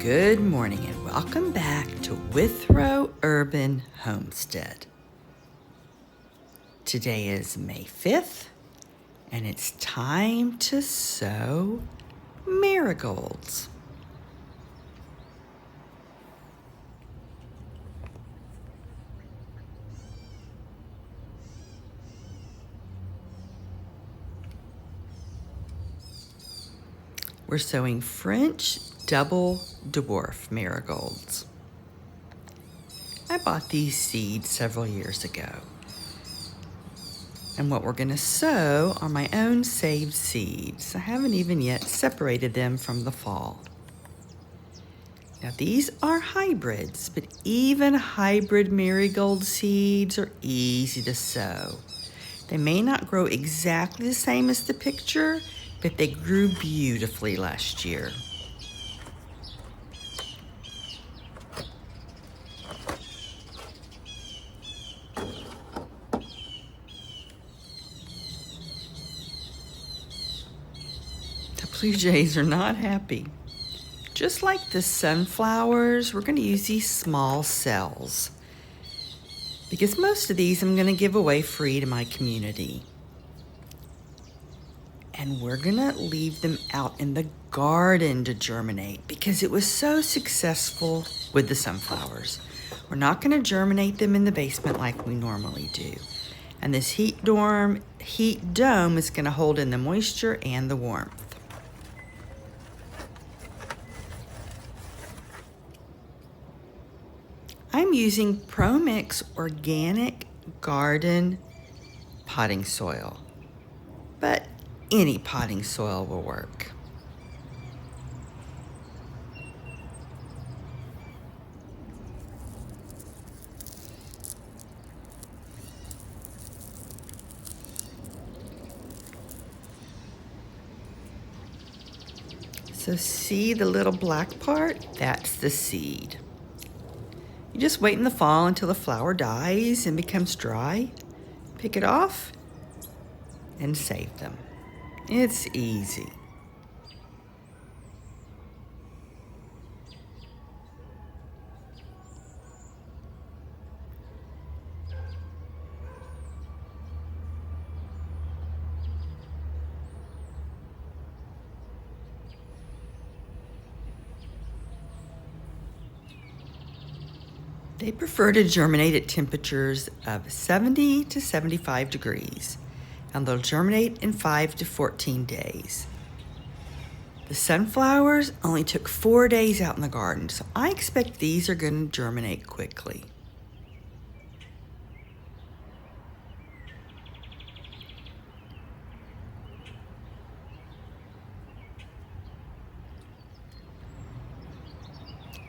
Good morning and welcome back to Withrow Urban Homestead. Today is May 5th and it's time to sow marigolds. We're sowing French double dwarf marigolds. I bought these seeds several years ago. And what we're gonna sow are my own saved seeds. I haven't even yet separated them from the fall. Now these are hybrids, but even hybrid marigold seeds are easy to sow. They may not grow exactly the same as the picture, but they grew beautifully last year. The blue jays are not happy. Just like the sunflowers, we're going to use these small cells because most of these I'm going to give away free to my community. And we're going to leave them out in the garden to germinate because it was so successful with the sunflowers. We're not going to germinate them in the basement like we normally do. And this heat dome is going to hold in the moisture and the warmth. I'm using ProMix organic garden potting soil, but any potting soil will work. So see the little black part? That's the seed. You just wait in the fall until the flower dies and becomes dry, pick it off, and save them. It's easy. They prefer to germinate at temperatures of 70 to 75 degrees, and they'll germinate in 5 to 14 days. The sunflowers only took 4 days out in the garden, so I expect these are going to germinate quickly.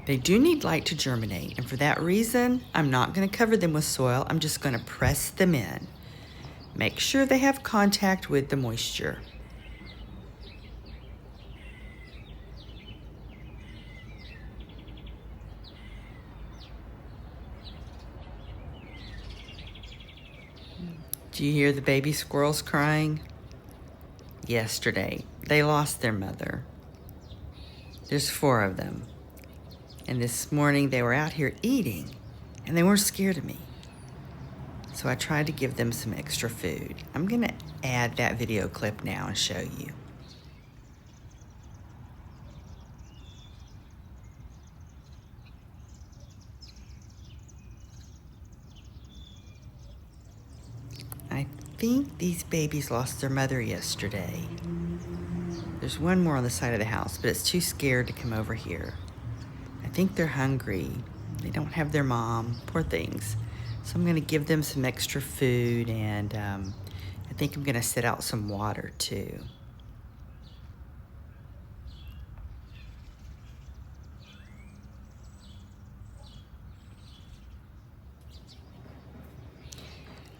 They do need light to germinate, and for that reason, I'm not going to cover them with soil. I'm just going to press them in. Make sure they have contact with the moisture. Do you hear the baby squirrels crying? Yesterday, they lost their mother. There's 4 of them. And this morning they were out here eating and they weren't scared of me. So I tried to give them some extra food. I'm gonna add that video clip now and show you. I think these babies lost their mother yesterday. There's one more on the side of the house, but it's too scared to come over here. I think they're hungry. They don't have their mom, poor things. So I'm gonna give them some extra food and I think I'm gonna set out some water too.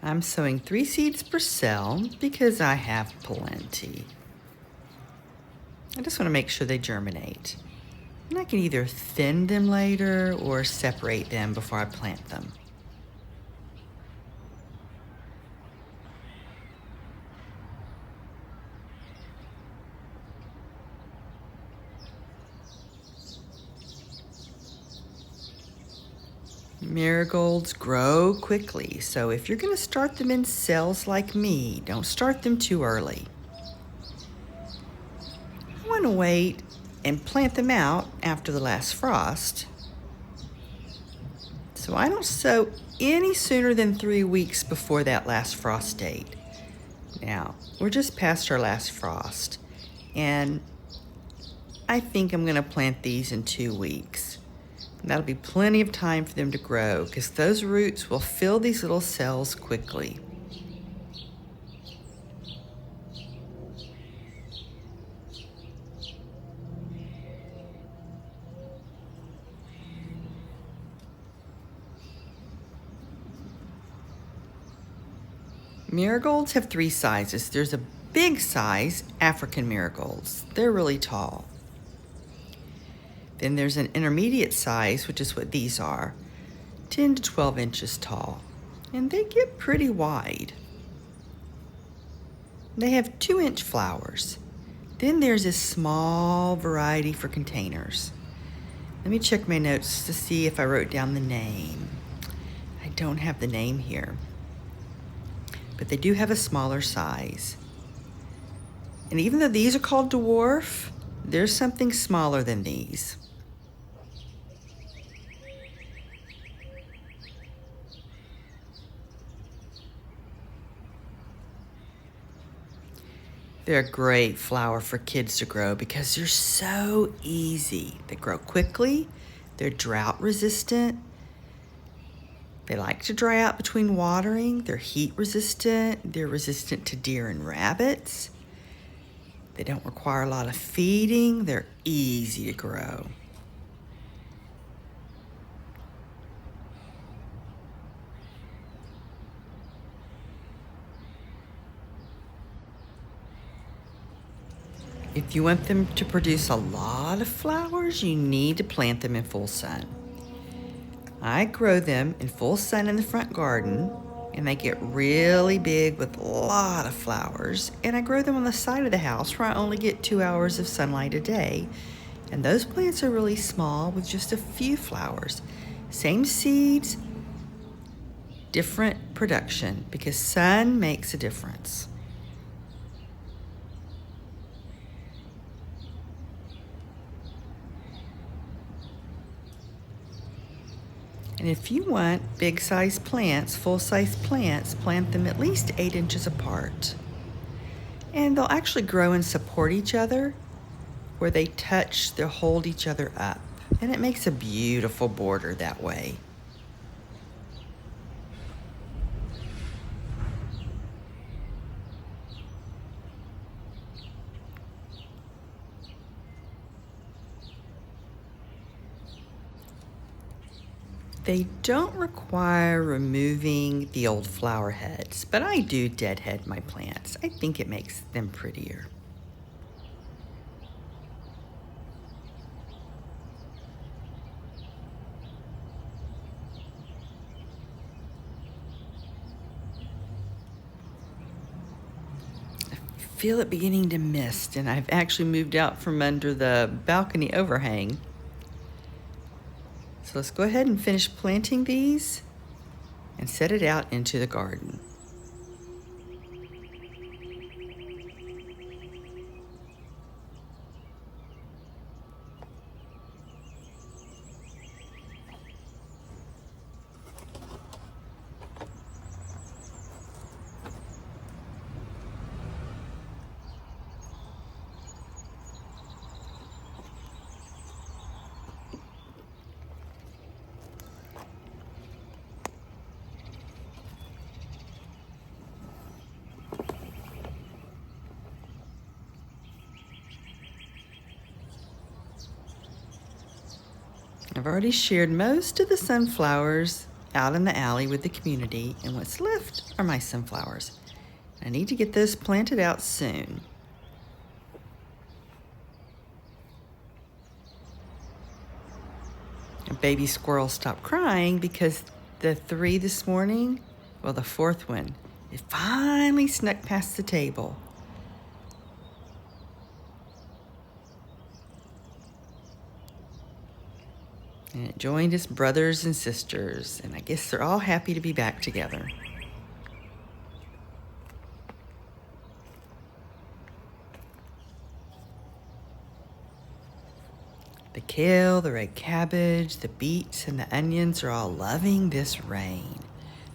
I'm sowing 3 seeds per cell because I have plenty. I just wanna make sure they germinate. And I can either thin them later or separate them before I plant them. Marigolds grow quickly, so if you're going to start them in cells like me, don't start them too early. I want to wait and plant them out after the last frost. So I don't sow any sooner than 3 weeks before that last frost date. Now, we're just past our last frost, and I think I'm going to plant these in 2 weeks. That'll be plenty of time for them to grow because those roots will fill these little cells quickly. Marigolds have 3 sizes. There's a big size, African marigolds. They're really tall. Then there's an intermediate size, which is what these are, 10 to 12 inches tall. And they get pretty wide. They have 2-inch flowers. Then there's a small variety for containers. Let me check my notes to see if I wrote down the name. I don't have the name here. But they do have a smaller size. And even though these are called dwarf, there's something smaller than these. They're a great flower for kids to grow because they're so easy. They grow quickly, they're drought resistant, they like to dry out between watering, they're heat resistant, they're resistant to deer and rabbits. They don't require a lot of feeding, they're easy to grow. If you want them to produce a lot of flowers, you need to plant them in full sun. I grow them in full sun in the front garden, and they get really big with a lot of flowers. And I grow them on the side of the house where I only get 2 hours of sunlight a day. And those plants are really small with just a few flowers. Same seeds, different production because sun makes a difference. And if you want big-sized plants, full-size plants, plant them at least 8 inches apart. And they'll actually grow and support each other. Where they touch, they'll hold each other up. And it makes a beautiful border that way. They don't require removing the old flower heads, but I do deadhead my plants. I think it makes them prettier. I feel it beginning to mist, and I've actually moved out from under the balcony overhang. So let's go ahead and finish planting these and set it out into the garden. I've already shared most of the sunflowers out in the alley with the community, and what's left are my sunflowers. I need to get those planted out soon. A baby squirrel stopped crying because the 3 this morning, well, the 4th one, it finally snuck past the table. And it joined its brothers and sisters, and I guess they're all happy to be back together. The kale, the red cabbage, the beets, and the onions are all loving this rain.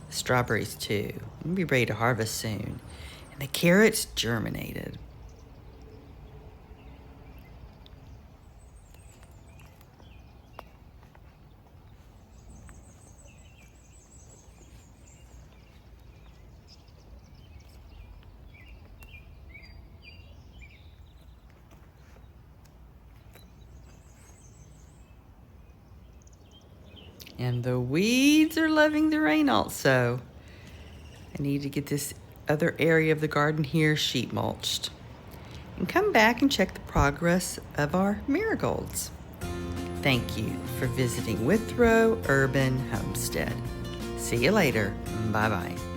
The strawberries too. We'll be ready to harvest soon. And the carrots germinated. And the weeds are loving the rain also. I need to get this other area of the garden here sheet mulched. And come back and check the progress of our marigolds. Thank you for visiting Withrow Urban Homestead. See you later. Bye-bye.